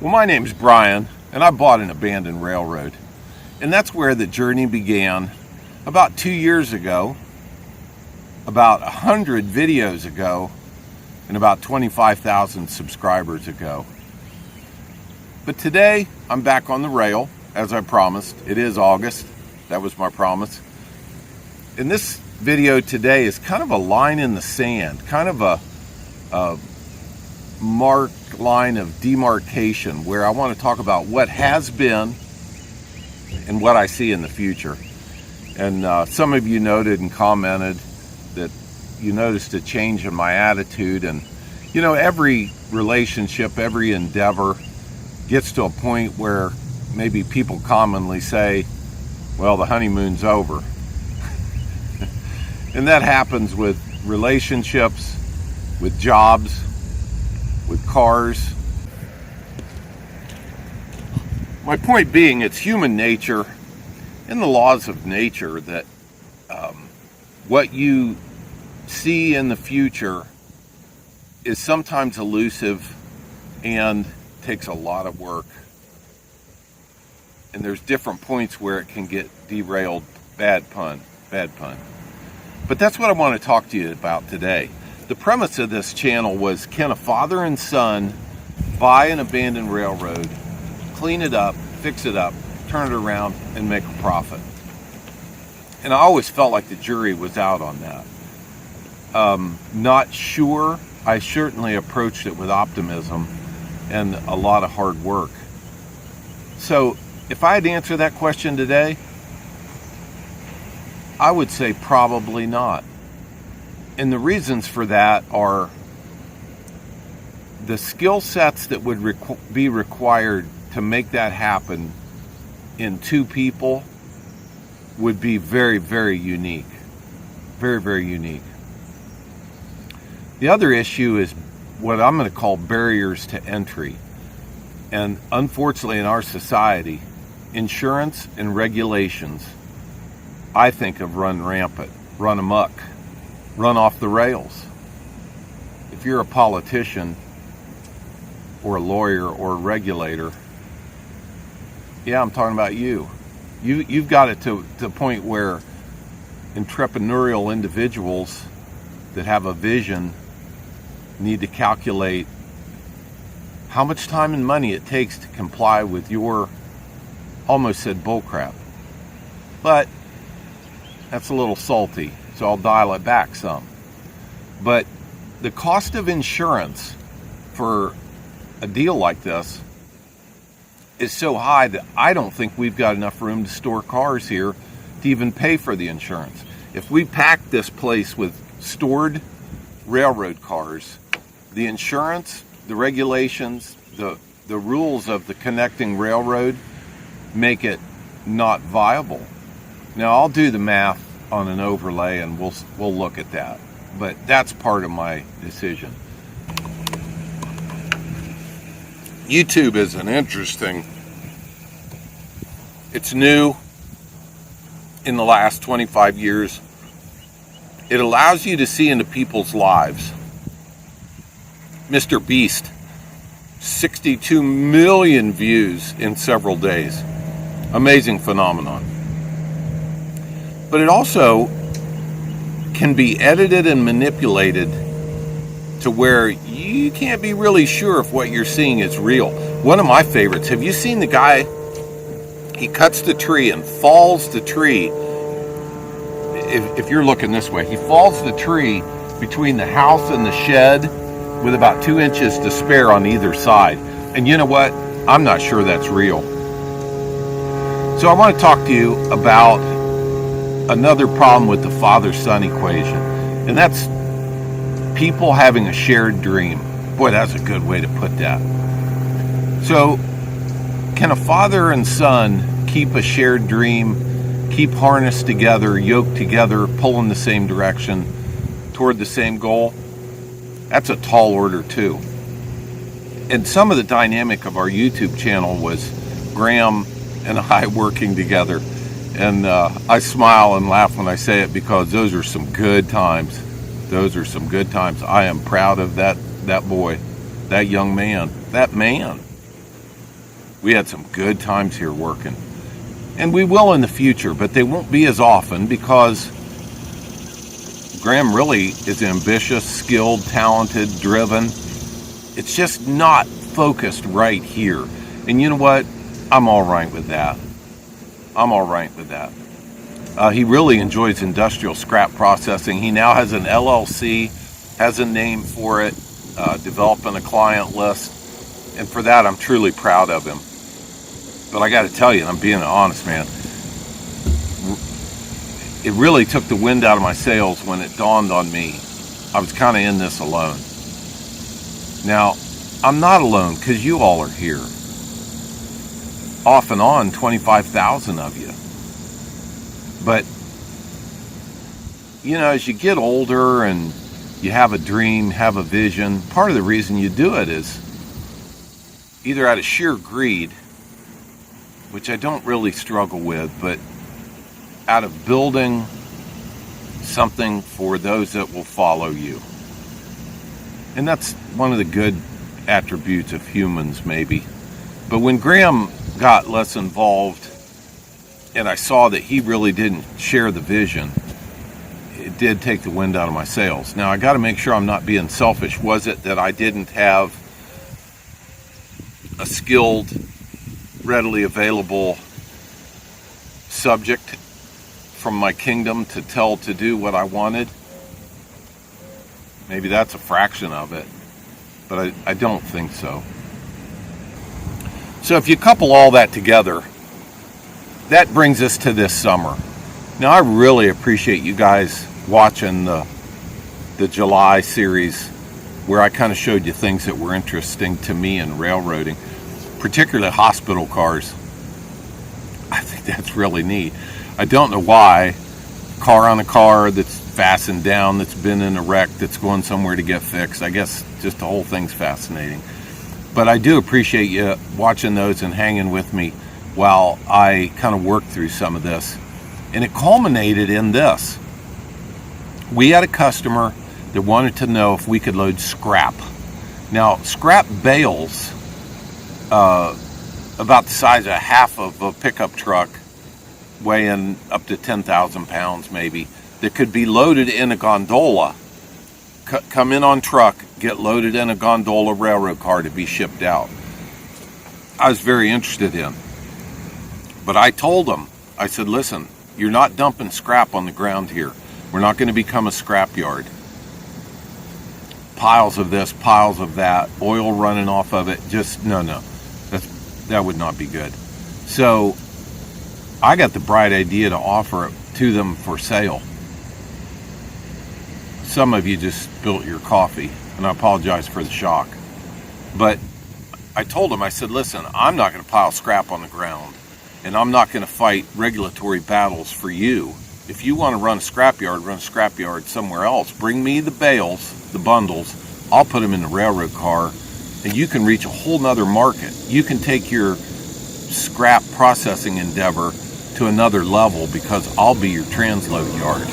Well, my name's Brian, and I bought an abandoned railroad. And that's where the journey began about 2 years ago, about 100 videos ago, and about 25,000 subscribers ago. But today, I'm back on the rail, as I promised. It is August. That was my promise. And this video today is kind of a line in the sand, kind of a marked line of demarcation where I want to talk about what has been and what I see in the future. And some of you noted and commented that you noticed a change in my attitude. And you know, every relationship, every endeavor gets to a point where maybe people commonly say, well, the honeymoon's over. And that happens with relationships, with jobs, with cars. My point being, it's human nature and the laws of nature that what you see in the future is sometimes elusive and takes a lot of work. And there's different points where it can get derailed. Bad pun. But that's what I want to talk to you about today. The premise of this channel was, can a father and son buy an abandoned railroad, clean it up, fix it up, turn it around, and make a profit? And I always felt like the jury was out on that. Not sure. I certainly approached it with optimism and a lot of hard work. So if I had to answer that question today, I would say probably not. And the reasons for that are the skill sets that would be required to make that happen in two people would be very, very unique. Very, very unique. The other issue is what I'm going to call barriers to entry. And unfortunately, in our society, insurance and regulations, I think, have run rampant, run amok, run off the rails. If you're a politician or a lawyer or a regulator, yeah, I'm talking about you. You've got it to the point where entrepreneurial individuals that have a vision need to calculate how much time and money it takes to comply with your, almost said bullcrap. But that's a little salty, so I'll dial it back some. But the cost of insurance for a deal like this is so high that I don't think we've got enough room to store cars here to even pay for the insurance. If we packed this place with stored railroad cars, the insurance, the regulations, the rules of the connecting railroad make it not viable. Now, I'll do the math on an overlay and we'll look at that. But that's part of my decision. YouTube is an interesting, it's new in the last 25 years. It allows you to see into people's lives. Mr. Beast, 62 million views in several days. Amazing phenomenon. But it also can be edited and manipulated to where you can't be really sure if what you're seeing is real. One of my favorites, have you seen the guy, he cuts the tree and falls the tree. If you're looking this way, he falls the tree between the house and the shed with about 2 inches to spare on either side. And you know what? I'm not sure that's real. So I want to talk to you about another problem with the father-son equation. And that's people having a shared dream. Boy, that's a good way to put that. So, can a father and son keep a shared dream, keep harnessed together, yoked together, pull in the same direction toward the same goal? That's a tall order too. And some of the dynamic of our YouTube channel was Graham and I working together. And I smile and laugh when I say it because those are some good times. Those are some good times. I am proud of that boy, that young man, that man. We had some good times here working. And we will in the future, but they won't be as often because Graham really is ambitious, skilled, talented, driven. It's just not focused right here. And you know what? I'm all right with that. He really enjoys industrial scrap processing. He now has an LLC, has a name for it, developing a client list. And for that, I'm truly proud of him. But I got to tell you, I'm being honest, man. It really took the wind out of my sails when it dawned on me I was kind of in this alone. Now, I'm not alone because you all are here. Off and on, 25,000 of you. But, you know, as you get older and you have a dream, have a vision, part of the reason you do it is either out of sheer greed, which I don't really struggle with, but out of building something for those that will follow you. And that's one of the good attributes of humans, maybe. But when Graham got less involved and I saw that he really didn't share the vision, it did take the wind out of my sails. Now, I got to make sure I'm not being selfish. Was it that I didn't have a skilled, readily available subject from my kingdom to tell to do what I wanted? Maybe that's a fraction of it, but I don't think so. So if you couple all that together, that brings us to this summer. Now, I really appreciate you guys watching the July series where I kind of showed you things that were interesting to me in railroading, particularly hospital cars. I think that's really neat. I don't know why. Car on a car that's fastened down, that's been in a wreck, that's going somewhere to get fixed. I guess just the whole thing's fascinating. But I do appreciate you watching those and hanging with me while I kind of work through some of this. And it culminated in this. We had a customer that wanted to know if we could load scrap. Now, scrap bales, about the size of half of a pickup truck, weighing up to 10,000 pounds maybe, that could be loaded in a gondola, come in on truck, get loaded in a gondola railroad car to be shipped out. I was very interested in. But I told them, I said, listen, you're not dumping scrap on the ground here. We're not going to become a scrap yard. Piles of this, piles of that, oil running off of it. Just, no. That would not be good. So I got the bright idea to offer it to them for sale. Some of you just spilt your coffee, and I apologize for the shock. But I told them, I said, listen, I'm not going to pile scrap on the ground, and I'm not going to fight regulatory battles for you. If you want to run a scrapyard somewhere else. Bring me the bales, the bundles. I'll put them in the railroad car, and you can reach a whole nother market. You can take your scrap processing endeavor to another level because I'll be your transload yard.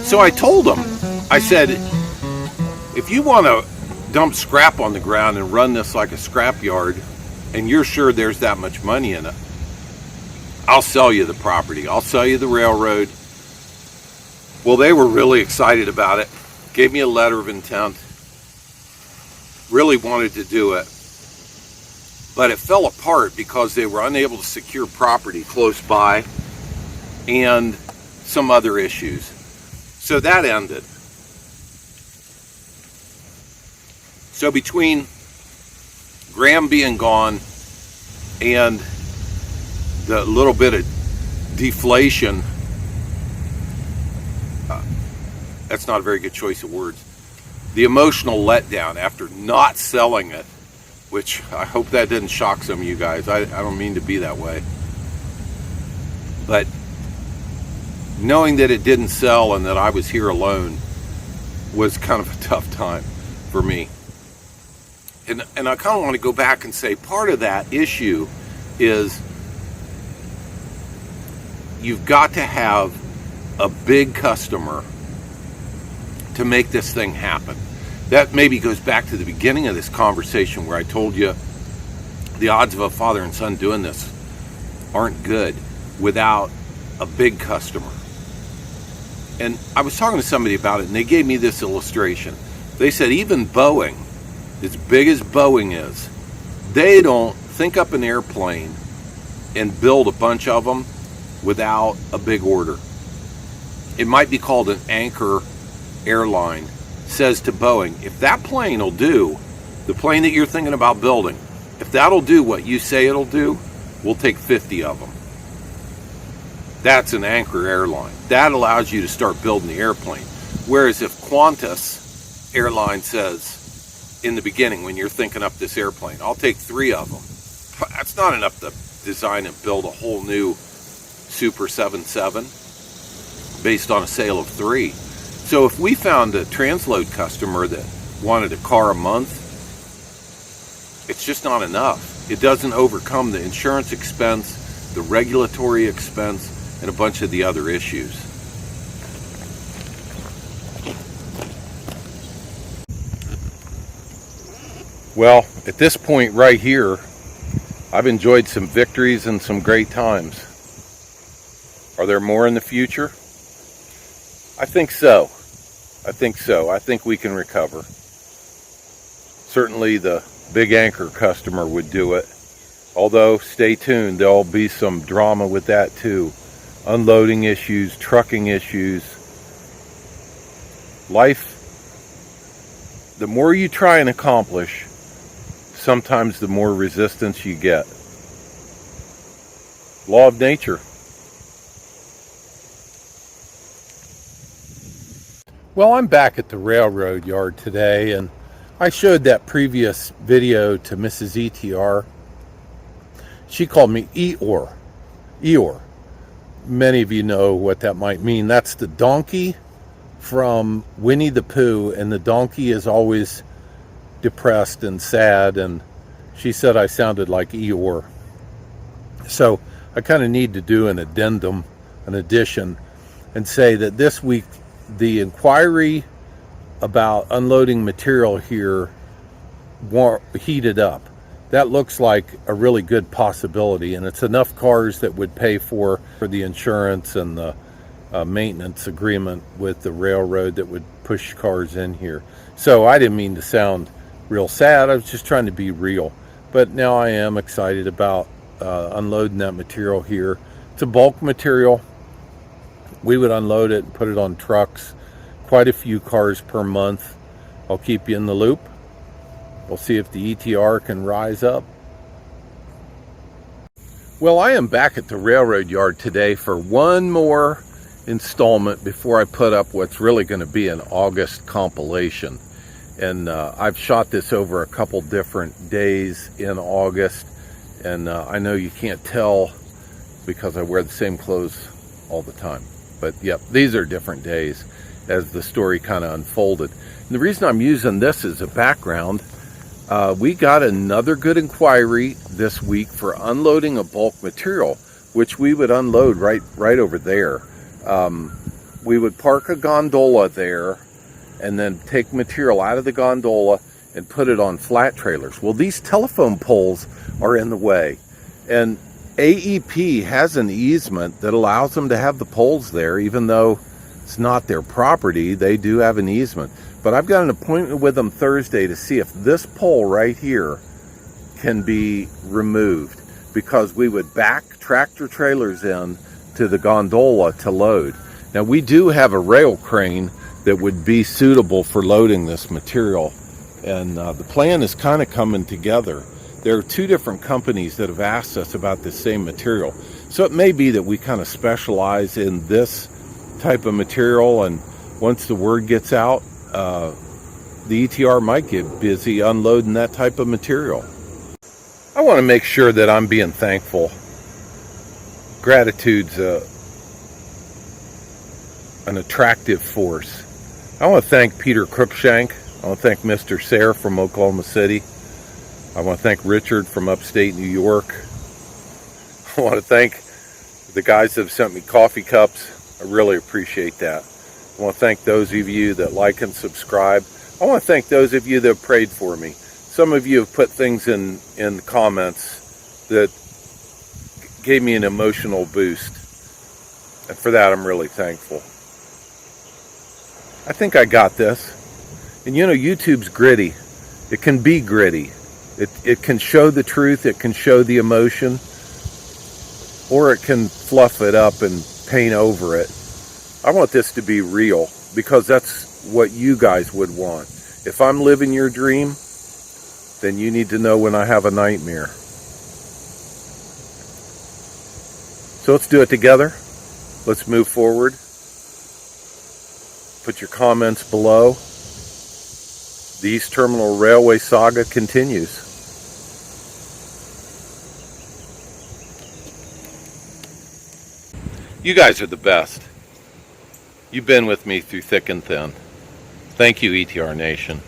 So I told them, I said, if you want to dump scrap on the ground and run this like a scrap yard, and you're sure there's that much money in it, I'll sell you the property. I'll sell you the railroad. Well, they were really excited about it. Gave me a letter of intent. Really wanted to do it. But it fell apart because they were unable to secure property close by and some other issues. So that ended. So between Graham being gone and the little bit of deflation, that's not a very good choice of words, the emotional letdown after not selling it which I hope that didn't shock some of you guys. I don't mean to be that way. But knowing that it didn't sell and that I was here alone was kind of a tough time for me. And I kind of want to go back and say part of that issue is you've got to have a big customer to make this thing happen. That maybe goes back to the beginning of this conversation where I told you the odds of a father and son doing this aren't good without a big customer. And I was talking to somebody about it, and they gave me this illustration. They said even Boeing, as big as Boeing is, they don't think up an airplane and build a bunch of them without a big order. It might be called an anchor airline, says to Boeing, if that plane will do, the plane that you're thinking about building, if that'll do what you say it'll do, we'll take 50 of them. That's an anchor airline. That allows you to start building the airplane. Whereas if Qantas airline says in the beginning when you're thinking up this airplane, I'll take 3 of them, that's not enough to design and build a whole new Super 77 based on a sale of 3. So if we found a Transload customer that wanted a car a month, it's just not enough. It doesn't overcome the insurance expense, the regulatory expense, and a bunch of the other issues. Well, at this point right here, I've enjoyed some victories and some great times. Are there more in the future? I think so. I think we can recover. Certainly the big anchor customer would do it. Although, stay tuned, there'll be some drama with that too. Unloading issues, trucking issues. Life, the more you try and accomplish, sometimes the more resistance you get. Law of nature. Well, I'm back at the railroad yard today, and I showed that previous video to Mrs. ETR. She called me Eeyore. Eeyore. Many of you know what that might mean. That's the donkey from Winnie the Pooh, and the donkey is always depressed and sad, and she said I sounded like Eeyore. So I kind of need to do an addendum, an addition, and say that this week the inquiry about unloading material here heated up. That looks like a really good possibility, and it's enough cars that would pay for the insurance and the maintenance agreement with the railroad that would push cars in here. So I didn't mean to sound real sad. I was just trying to be real. But now I am excited about unloading that material here. It's a bulk material. We would unload it and put it on trucks, quite a few cars per month. I'll keep you in the loop. We'll see if the ETR can rise up. Well, I am back at the railroad yard today for one more installment before I put up what's really going to be an August compilation. And I've shot this over a couple different days in August. And I know you can't tell because I wear the same clothes all the time. But yep, these are different days as the story kind of unfolded. And the reason I'm using this as a background, we got another good inquiry this week for unloading a bulk material, which we would unload right over there. We would park a gondola there and then take material out of the gondola and put it on flat trailers. Well, these telephone poles are in the way, and AEP has an easement that allows them to have the poles there, even though it's not their property. They do have an easement. But I've got an appointment with them Thursday to see if this pole right here can be removed, because we would back tractor trailers in to the gondola to load. Now, we do have a rail crane that would be suitable for loading this material, and the plan is kind of coming together. There are 2 different companies that have asked us about this same material. So it may be that we kind of specialize in this type of material, and once the word gets out, the ETR might get busy unloading that type of material. I want to make sure that I'm being thankful. Gratitude's an attractive force. I want to thank Peter Cruikshank. I want to thank Mr. Sayre from Oklahoma City. I want to thank Richard from upstate New York. I want to thank the guys that have sent me coffee cups. I really appreciate that. I want to thank those of you that like and subscribe. I want to thank those of you that have prayed for me. Some of you have put things in the comments that gave me an emotional boost. And for that, I'm really thankful. I think I got this. And you know, YouTube's gritty. It can be gritty. It can show the truth. It can show the emotion. Or it can fluff it up and paint over it. I want this to be real because that's what you guys would want. If I'm living your dream, then you need to know when I have a nightmare. So let's do it together. Let's move forward. Put your comments below. The East Terminal Railway saga continues. You guys are the best. You've been with me through thick and thin. Thank you, ETR Nation.